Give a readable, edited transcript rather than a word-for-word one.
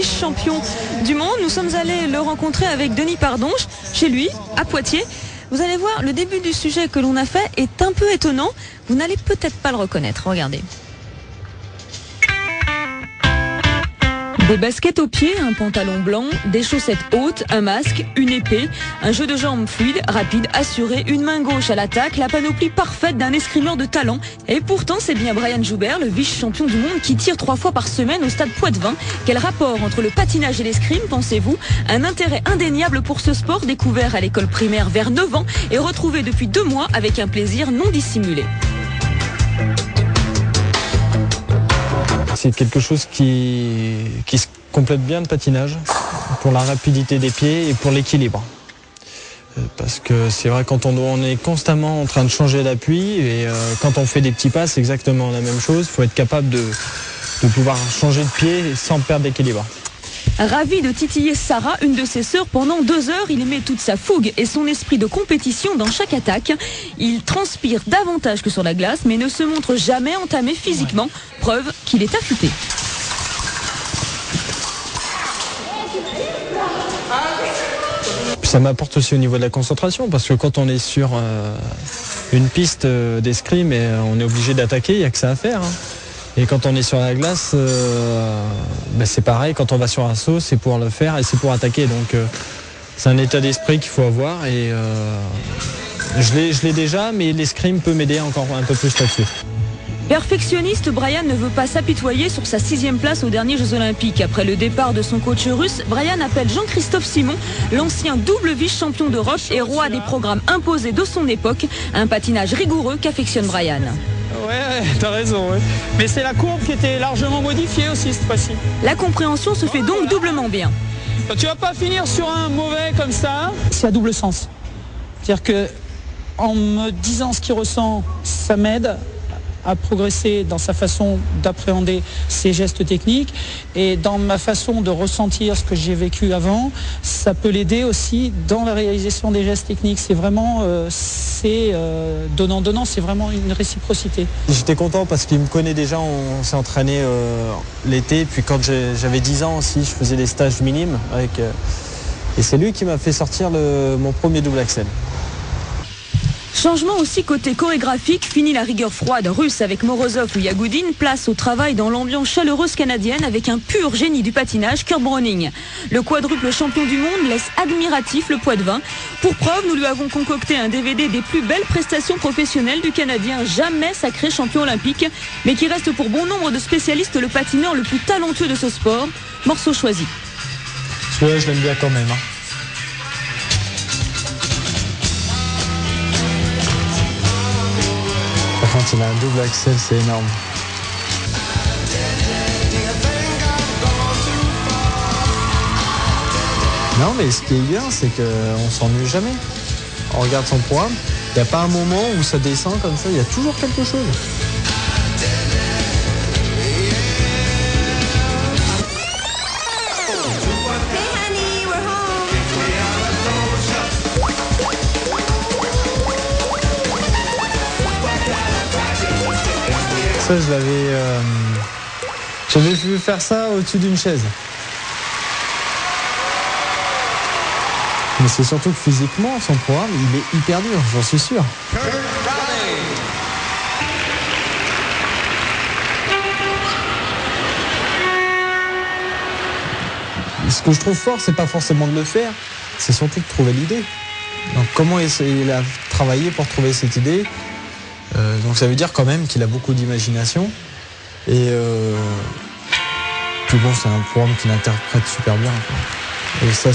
vice-champion du monde. Nous sommes allés le rencontrer avec Denis Pardonge, chez lui, à Poitiers. Vous allez voir, le début du sujet que l'on a fait est un peu étonnant. Vous n'allez peut-être pas le reconnaître. Regardez. Des baskets aux pieds, un pantalon blanc, des chaussettes hautes, un masque, une épée, un jeu de jambes fluide, rapide, assuré, une main gauche à l'attaque, la panoplie parfaite d'un escrimeur de talent. Et pourtant, c'est bien Brian Joubert, le vice-champion du monde, qui tire 3 fois par semaine au stade Poitevin. Quel rapport entre le patinage et l'escrime, pensez-vous? Un intérêt indéniable pour ce sport découvert à l'école primaire vers 9 ans et retrouvé depuis 2 mois avec un plaisir non dissimulé. C'est quelque chose qui se complète bien le patinage, pour la rapidité des pieds et pour l'équilibre. Parce que c'est vrai, quand on est constamment en train de changer d'appui, et quand on fait des petits pas, c'est exactement la même chose. Il faut être capable de pouvoir changer de pied sans perdre d'équilibre. Ravi de titiller Sarah, une de ses sœurs, pendant 2 heures, il met toute sa fougue et son esprit de compétition dans chaque attaque. Il transpire davantage que sur la glace, mais ne se montre jamais entamé physiquement, preuve qu'il est affûté. Ça m'apporte aussi au niveau de la concentration, parce que quand on est sur une piste d'escrime, on est obligé d'attaquer, il n'y a que ça à faire. Et quand on est sur la glace, c'est pareil, quand on va sur un saut, c'est pour le faire et c'est pour attaquer. Donc c'est un état d'esprit qu'il faut avoir, et je l'ai déjà, mais l'escrime peut m'aider encore un peu plus là-dessus. Perfectionniste, Brian ne veut pas s'apitoyer sur sa 6e place aux derniers Jeux Olympiques. Après le départ de son coach russe, Brian appelle Jean-Christophe Simon, l'ancien double vice-champion d'Europe et roi des programmes imposés de son époque. Un patinage rigoureux qu'affectionne Brian. Ouais, t'as raison. Ouais. Mais c'est la courbe qui était largement modifiée aussi cette fois-ci. La compréhension se fait donc doublement bien. Tu vas pas finir sur un mauvais comme ça. C'est à double sens. C'est-à-dire que en me disant ce qu'il ressent, ça m'aide à progresser dans sa façon d'appréhender ses gestes techniques, et dans ma façon de ressentir ce que j'ai vécu avant, ça peut l'aider aussi dans la réalisation des gestes techniques. C'est vraiment donnant-donnant, c'est vraiment une réciprocité. J'étais content parce qu'il me connaît déjà, on s'est entraîné l'été, puis quand j'avais 10 ans aussi, je faisais des stages minimes et c'est lui qui m'a fait sortir mon premier double axel. Changement aussi côté chorégraphique, fini la rigueur froide russe avec Morozov ou Yagoudine, place au travail dans l'ambiance chaleureuse canadienne avec un pur génie du patinage, Kurt Browning. Le quadruple champion du monde laisse admiratif le Poitevin. Pour preuve, nous lui avons concocté un DVD des plus belles prestations professionnelles du Canadien jamais sacré champion olympique, mais qui reste pour bon nombre de spécialistes le patineur le plus talentueux de ce sport. Morceau choisi. Celui-là, je l'aime bien quand même. Quand il a un double axel, c'est énorme. Non, mais ce qui est bien, c'est qu'on s'ennuie jamais. On regarde son programme, il n'y a pas un moment où ça descend comme ça, il y a toujours quelque chose. Ça, j'avais vu faire ça au-dessus d'une chaise. Mais c'est surtout que physiquement, son programme, il est hyper dur, j'en suis sûr. Ce que je trouve fort, c'est pas forcément de le faire, c'est surtout de trouver l'idée. Donc comment il a travaillé pour trouver cette idée? Donc ça veut dire quand même qu'il a beaucoup d'imagination. Et puis bon, c'est un programme qu'il interprète super bien, quoi. Et ça,